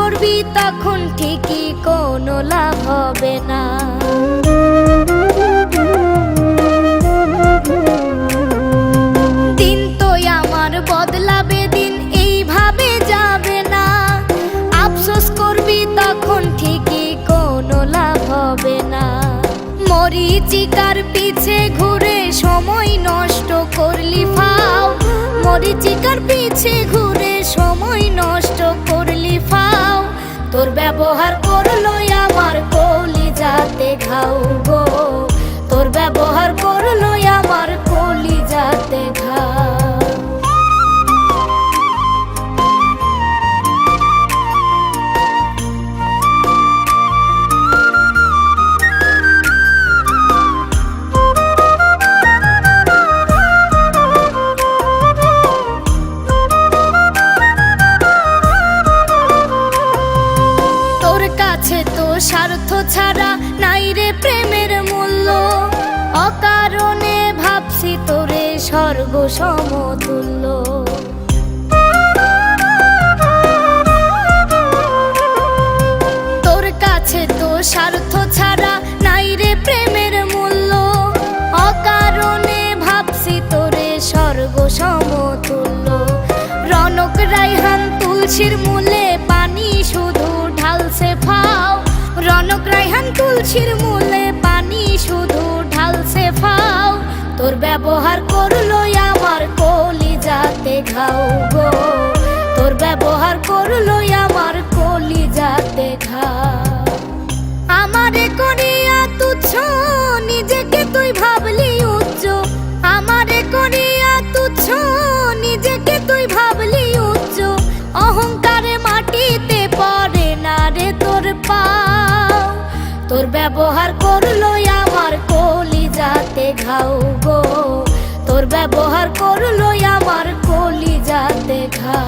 করবি তখন ঠিকই কোনো লাভ হবে না। দিন তো আমার বদলাবে, দিন এইভাবে যাবে না। আফসোস করবি তখন ঠিকই কোনো লাভ হবে না। মরিচিকার পিছে ঘুরে সময় নষ্ট করলি ফাও, মরিচিকার পিছে ঘুরে সময় নষ্ট করলি ফাও। তোর ব্যবহার করলো আমার কলিজাতে ঘাও গো, তোর ব্যবহার করলো আমার কলিজাতে ঘাও। স্বার্থ ছাড়া নাই রে প্রেমের মূল্য, অকারণে ভাবছি তোরে স্বর্গ সমতুল্য। তোর কাছে তো স্বার্থ ছাড়া নাই রে প্রেমের মূল্য, অকারণে ভাবছি তোরে স্বর্গ সমতুল্য। রনক রায়হান তুলসীর মূলে পানি শুধু ঢালছে ফাও, রনক রায়হান তুলসীর মূলে পানি শুধু ঢালছে ফাও। তোর ব্যবহার করলো আমার কলিজাতে ঘাও গো, তোর ব্যবহার করলো আমার কলিজাতে ঘাও। আমারে করিয়া তুচ্ছ নিজেকে তুই ভাবলি উচ্চ, আমারে করিয়া তুচ্ছ নিজেকে তুই ভাবলি উচ্চ। অহংকারে মাটিতে পড়ে না রে তোর পাও, তোর ব্যবহার করলো আমার কলিজাতে ঘাও গো, তোর ব্যবহার করলো আমার কলিজাতে ঘাও।